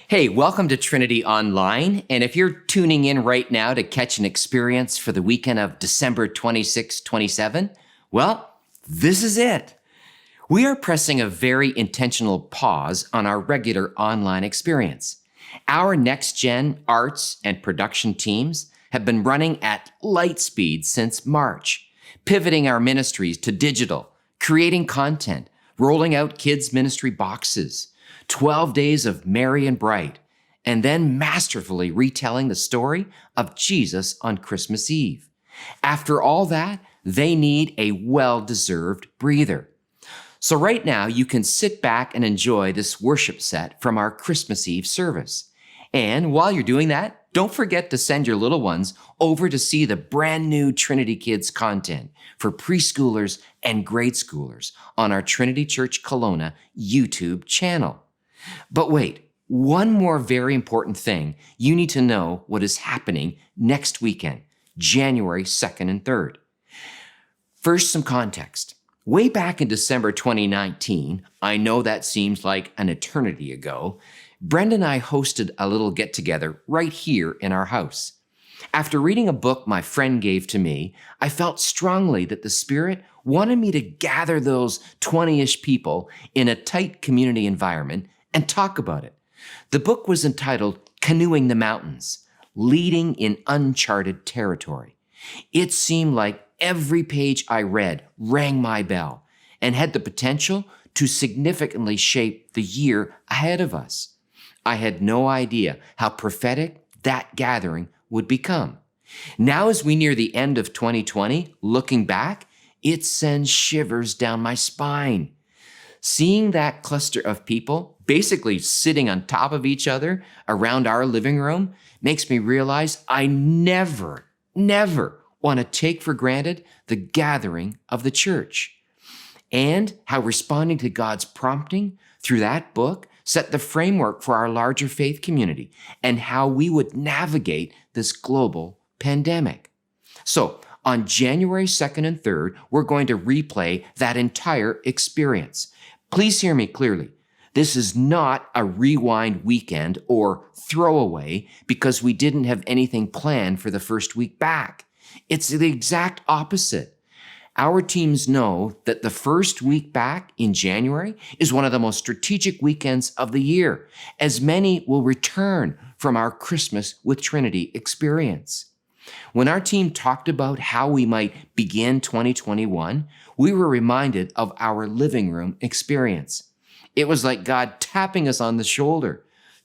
Hey, welcome to Trinity Online. And if you're tuning in right now to catch an experience for the weekend of December 26, 27, well, this is it. We are pressing a very intentional pause on our regular online experience. Our next-gen arts and production teams have been running at light speed since March, pivoting our ministries to digital, creating content, rolling out kids' ministry boxes, 12 days of merry and bright, and then masterfully retelling the story of Jesus on Christmas Eve. After all that, they need a well-deserved breather. So right now, you can sit back and enjoy this worship set from our Christmas Eve service. And while you're doing that, don't forget to send your little ones over to see the brand new Trinity Kids content for preschoolers and grade schoolers on our Trinity Church Kelowna YouTube channel. But wait, one more very important thing. You need to know what is happening next weekend, January 2nd and 3rd. First, some context. Way back in December 2019, I know that seems like an eternity ago, Brenda and I hosted a little get-together right here in our house. After reading a book my friend gave to me, I felt strongly that the Spirit wanted me to gather those 20-ish people in a tight community environment and talk about it. The book was entitled Canoeing the Mountains, Leading in Uncharted Territory. It seemed like every page I read rang my bell and had the potential to significantly shape the year ahead of us. I had no idea how prophetic that gathering would become. Now, as we near the end of 2020, looking back, it sends shivers down my spine. Seeing that cluster of people basically sitting on top of each other around our living room makes me realize I never want to take for granted the gathering of the church, and how responding to God's prompting through that book set the framework for our larger faith community and how we would navigate this global pandemic. So on January 2nd and 3rd, we're going to replay that entire experience. Please hear me clearly. This is not a rewind weekend or throwaway because we didn't have anything planned for the first week back. It's the exact opposite. Our teams know that the first week back in January is one of the most strategic weekends of the year, as many will return from our Christmas with Trinity experience. When our team talked about how we might begin 2021, we were reminded of our living room experience. It was like God tapping us on the shoulder.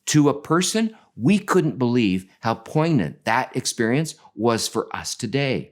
To a person, we couldn't believe how poignant that experience was for us today.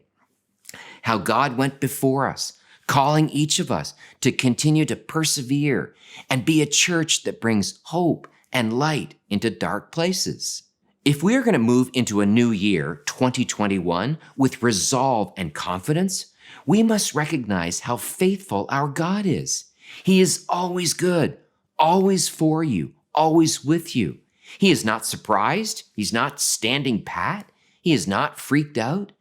How God went before us, calling each of us to continue to persevere and be a church that brings hope and light into dark places. If we are going to move into a new year, 2021, with resolve and confidence, we must recognize how faithful our God is. He is always good, always for you, always with you. He is not surprised. He's not standing pat. He is not freaked out.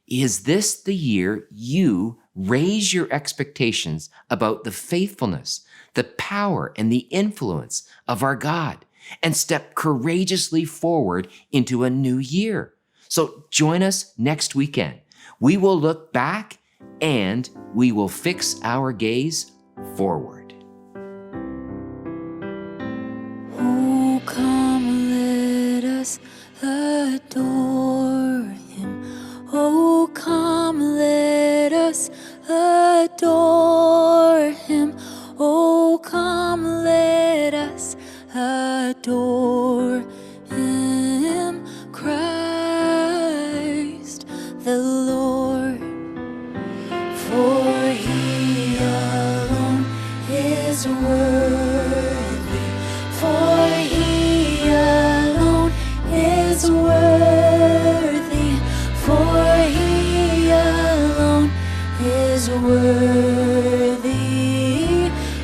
Is this the year you raise your expectations about the faithfulness, the power, and the influence of our God and step courageously forward into a new year? So join us next weekend. We will look back and we will fix our gaze forward. Oh, come, let us adore him. Oh, come, let us adore him. Oh, come, let us adore him, Christ the Lord. For he alone is worthy. For he alone is worthy. For he alone is worthy,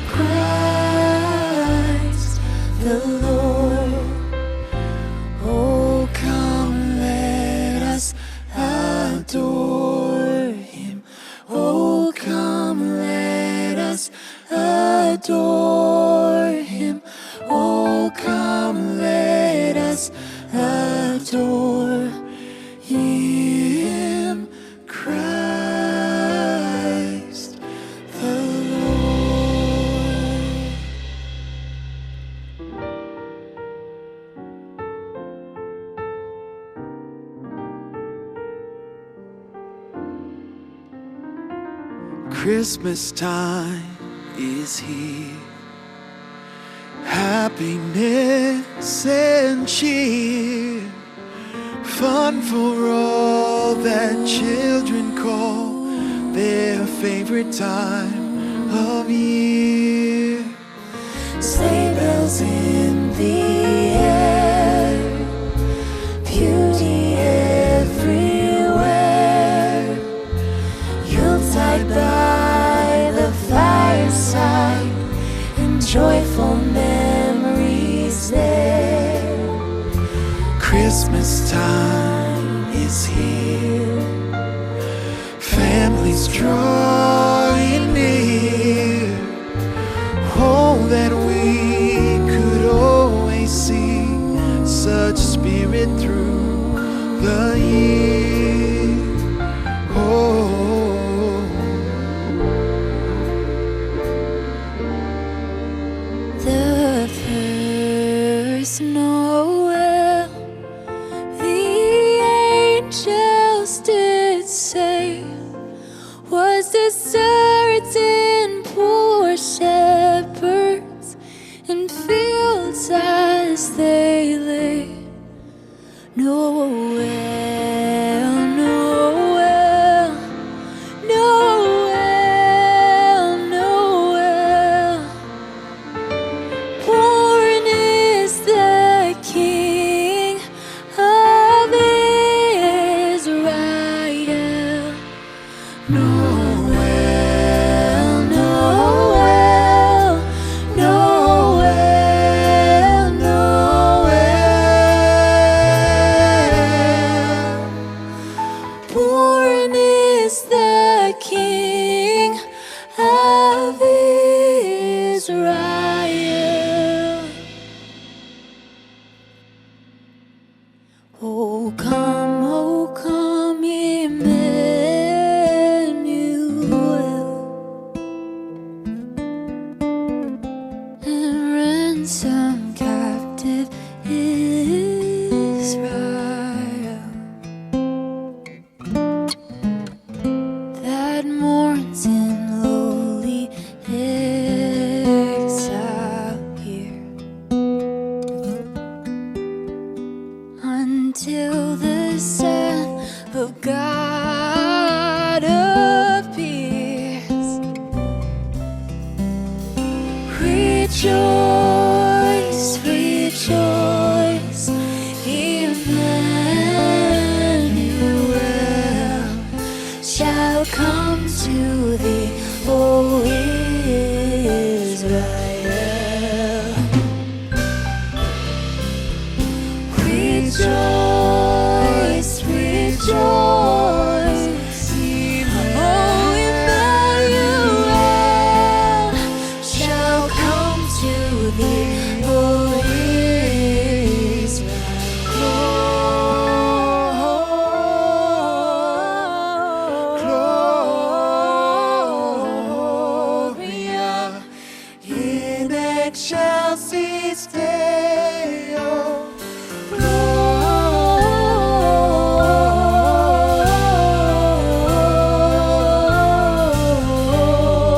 Christ the Lord. Oh, come, let us adore him. Oh, come, let us adore him. Oh, come, let adore Him, Christ the Lord. Christmas time is here. Happiness and cheer, fun for all that children call their favorite time of year. Sleigh bells in the air, beauty everywhere. Yuletide by the fireside, and joyful memories there. Christmas time is here, families drawing near. Oh, that we could always see such spirit through the year. Oh, the first Noel, the angels did say, was the certain poor shepherds in fields as they lay. Noel, Noel, Noel, Noel. Born is the King of Israel. Noel, Noel, Noel, Noel. Born is the King of Israel. Oh come, Emmanuel, and ransom captive Israel that mourns in lowly exile here, until the Son of God appears. Rejoice, rejoice, Emmanuel shall come to thee, O Israel. Rejoice, rejoice, oh Emmanuel shall come to thee, O Israel. Gloria in excelsis Deo.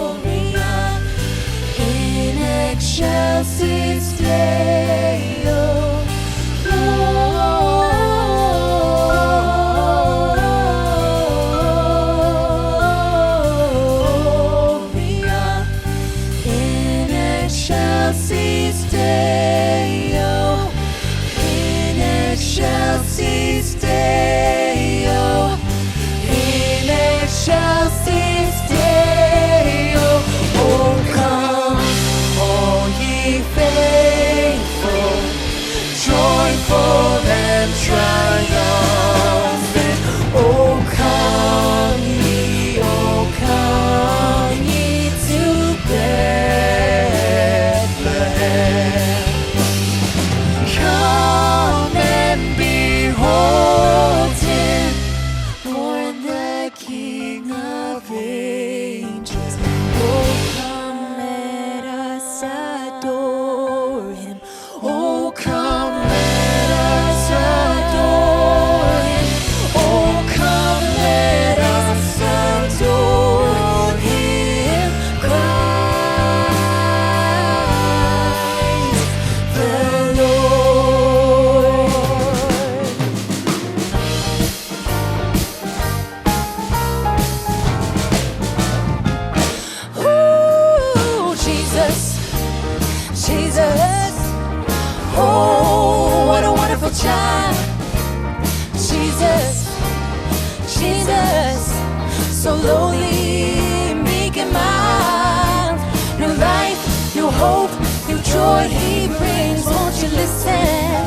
Gloria in excelsis Deo. Gloria in excelsis Deo. In excelsis Deo. In excelsis Deo. Oh come, all ye faithful, joyful and triumphant. Oh come ye to Bethlehem. Come and behold Jesus, so lowly, meek and mild. New life, new hope, new joy He brings. Won't you listen?